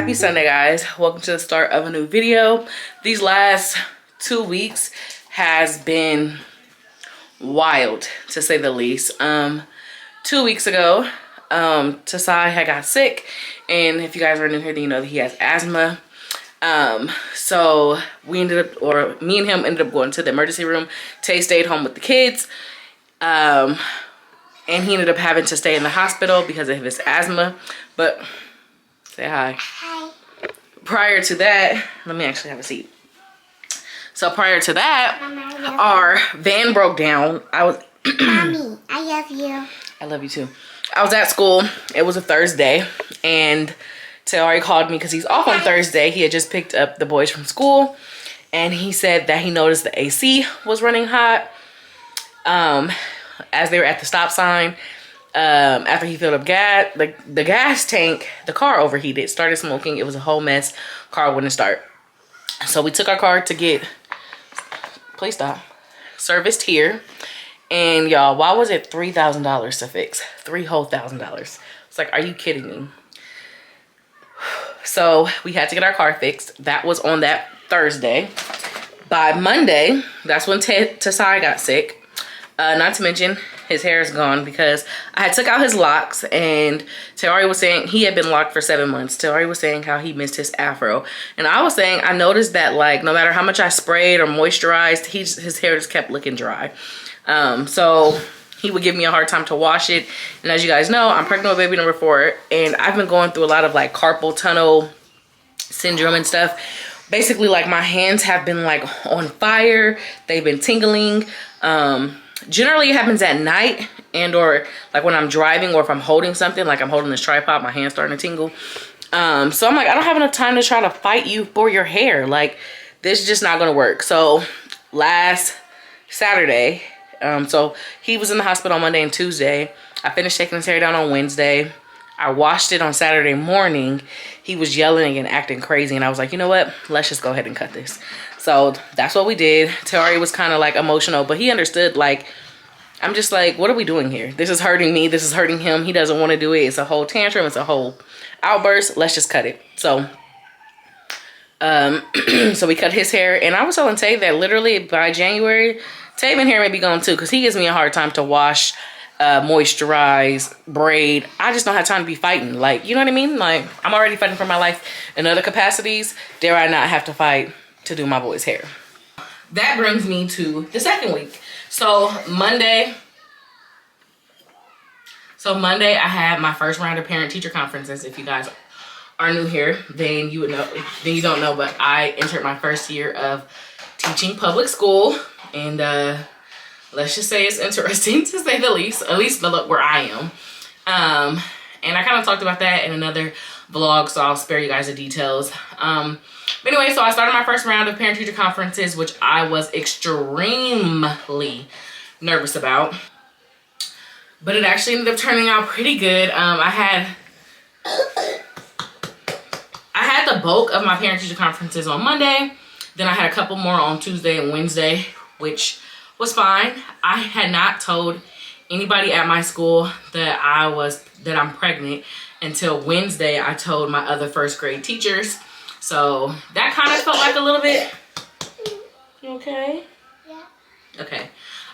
Happy Sunday, guys. Welcome to the start of a new video. These last 2 weeks has been wild, to say the least. 2 weeks ago, Tasai had got sick, and if you guys are new here, then you know that he has asthma. So we ended up, or me and him ended up going to the emergency room. Tay stayed home with the kids. And he ended up having to stay in the hospital because of his asthma. But say hi. Hi. Prior to that, let me actually have a seat. So prior to that, Mama, our van broke down. Mommy, I love you. I love you too. I was at school. It was a Thursday, and Tasai called me because he's off on Thursday. He had just picked up the boys from school, and he said that he noticed the AC was running hot as they were at the stop sign. After he filled up gas, the gas tank, the car overheated, started smoking. It was a whole mess. Car wouldn't start. So we took our car to get, please stop, serviced here. And y'all, why was it $3,000 to fix? $3,000. It's like, are you kidding me? So we had to get our car fixed. That was on that Thursday. By Monday, that's when Tasai got sick. Not to mention, his hair is gone because I had took out his locks, and Tasai was saying he had been locked for 7 months. Tasai was saying how he missed his afro. And I was saying I noticed that, like, no matter how much I sprayed or moisturized, his hair just kept looking dry. So he would give me a hard time to wash it. And as you guys know, I'm pregnant with baby number 4, and I've been going through a lot of like carpal tunnel syndrome and stuff. Basically, like, my hands have been like on fire. They've been tingling. Generally it happens at night, and or like when I'm driving, or if I'm holding something, like I'm holding this tripod, my hand's starting to tingle. So I'm like, I don't have enough time to try to fight you for your hair. Like, this is just not gonna work. So last Saturday, so he was in the hospital on Monday and Tuesday. I finished taking his hair down on Wednesday. I washed it on Saturday morning. He was yelling and acting crazy, and I was like, you know what? Let's just go ahead and cut this. So that's what we did. Tasai was kind of like emotional, but he understood. Like, I'm just like, what are we doing here? This is hurting me. This is hurting him. He doesn't want to do it. It's a whole tantrum. It's a whole outburst. Let's just cut it. So, so we cut his hair, and I was telling Tay that literally by January, Taven hair may be gone too, because he gives me a hard time to wash, moisturize, braid. I just don't have time to be fighting. Like, you know what I mean? Like, I'm already fighting for my life in other capacities. Dare I not have to fight to do my boy's hair? That brings me to the second week. So Monday, I had my first round of parent-teacher conferences. If you guys are new here, then you would know. Then you don't know, but I entered my first year of teaching public school, and let's just say it's interesting, to say the least. At least where I am. And I kind of talked about that in another vlog, so I'll spare you guys the details. But anyway, so I started my first round of parent-teacher conferences, which I was extremely nervous about. But it actually ended up turning out pretty good. I had the bulk of my parent-teacher conferences on Monday. Then I had a couple more on Tuesday and Wednesday, which was fine. I had not told anybody at my school that I'm pregnant until Wednesday. I told my other first grade teachers. So that kind of felt like a little bit, you okay? Yeah. Okay.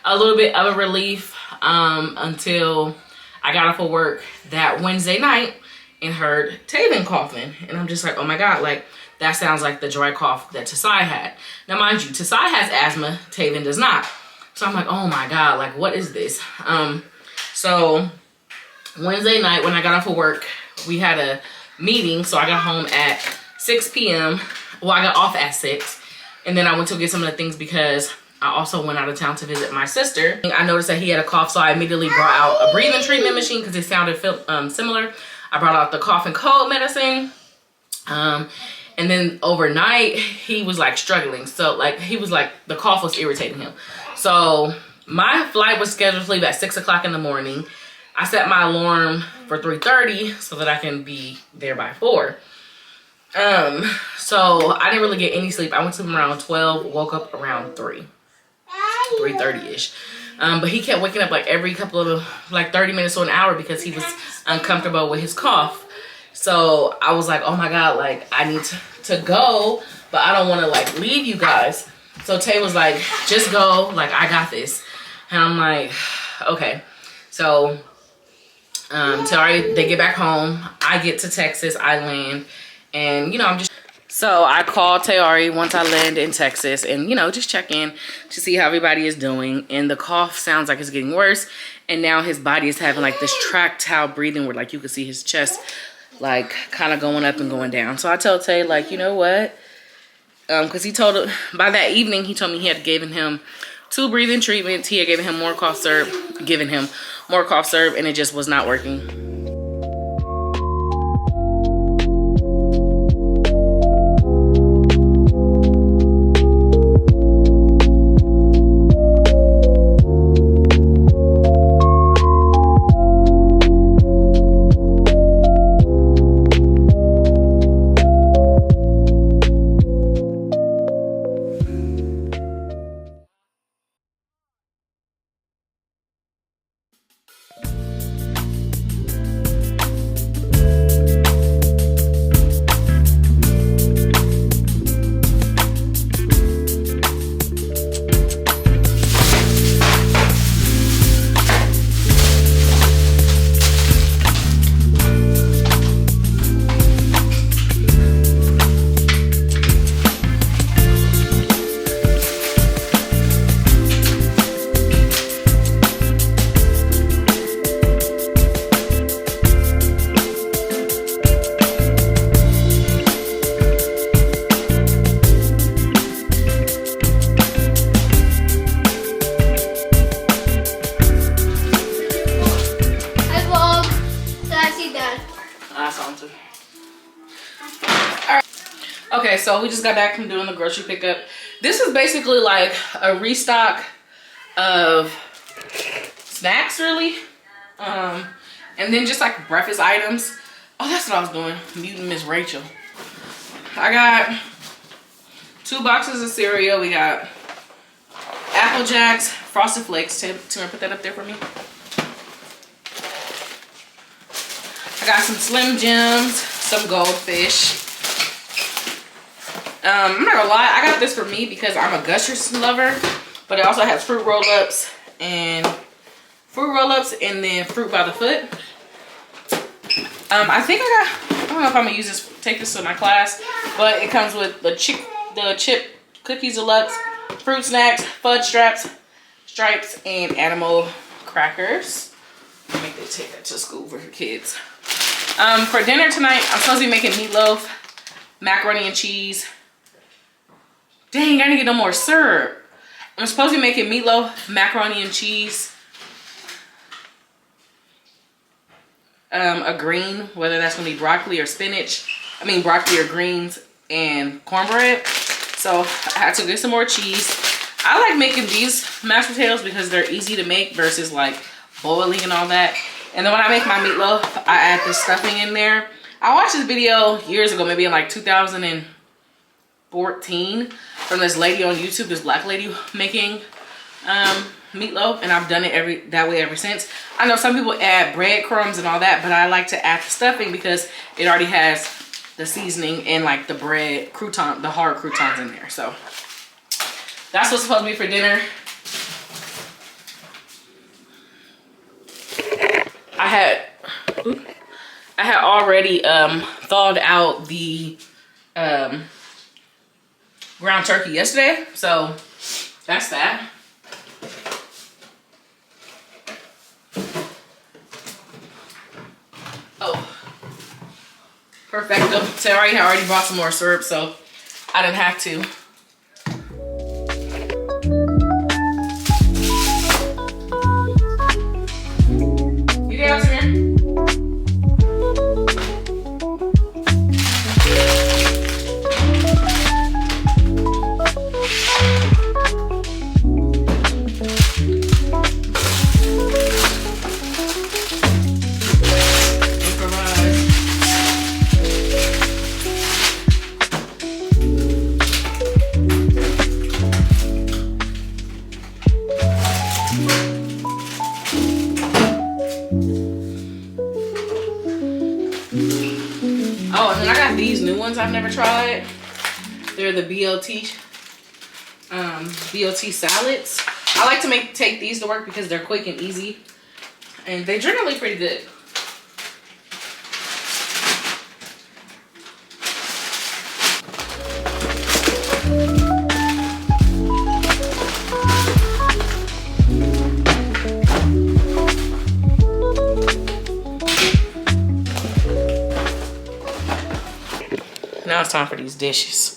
A little bit of a relief until I got off of work that Wednesday night and heard Taven coughing. And I'm just like, oh my God, like, that sounds like the dry cough that Tasai had. Now, mind you, Tasai has asthma, Taven does not. So I'm like, oh my God, like, what is this? So Wednesday night when I got off of work, we had a meeting. So I got home at 6 p.m. Well, I got off at 6. And then I went to get some of the things because I also went out of town to visit my sister. I noticed that he had a cough, so I immediately brought out a breathing treatment machine because it sounded similar. I brought out the cough and cold medicine. And then overnight, he was like struggling. So like, he was like, the cough was irritating him. So my flight was scheduled to leave at 6 o'clock in the morning. I set my alarm for 3:30 so that I can be there by 4. So I didn't really get any sleep. I went to sleep around 12, woke up around 3:30-ish. But he kept waking up like every couple of, like 30 minutes or an hour because he was uncomfortable with his cough. So I was like, oh my God, like I need to go, but I don't want to like leave you guys. So Tay was like, just go, like I got this. And I'm like, okay. So they get back home. I get to Texas, I land, and you know, so I called Tayari once I land in Texas and, you know, just check in to see how everybody is doing. And the cough sounds like it's getting worse. And now his body is having like this tractile breathing where like you can see his chest like kind of going up and going down. So I tell Tay like, you know what? Because he told, by that evening, he told me he had given him 2 breathing treatments. He had given him more cough syrup, and it just was not working. Okay, so we just got back from doing the grocery pickup. This is basically like a restock of snacks, really. And then just like breakfast items. Oh, that's what I was doing, muting Miss Rachel. I got 2 boxes of cereal. We got Apple Jacks, Frosted Flakes. Tim, put that up there for me. I got some Slim Jims, some Goldfish. I'm not gonna lie, I got this for me because I'm a Gushers lover, but it also has fruit roll-ups and then fruit by the foot. I think I don't know if I'm gonna use this, take this to my class, but it comes with the chip cookies deluxe, fruit snacks, fudge stripes, and animal crackers. I think they take that to school for kids. For dinner tonight, I'm supposed to be making meatloaf, macaroni and cheese. Dang, I didn't get no more syrup. I'm supposed to be making meatloaf, macaroni and cheese, a green, whether that's gonna be broccoli or spinach. I mean broccoli or greens, and cornbread. So I had to get some more cheese. I like making these mashed potatoes because they're easy to make versus like boiling and all that. And then when I make my meatloaf, I add the stuffing in there. I watched this video years ago, maybe in like 2014, from this lady on YouTube, this black lady making meatloaf, and I've done it that way ever since. I know some people add breadcrumbs and all that, but I like to add the stuffing because it already has the seasoning and like the bread crouton, the hard croutons in there. So that's what's supposed to be for dinner. I had already thawed out the ground turkey yesterday, so that's that. Oh, perfecto. So I already bought some more syrup, so I didn't have to. You guys here? never tried. They're the BLT salads. I like to take these to work because they're quick and easy, and they're generally pretty good. Now it's time for these dishes.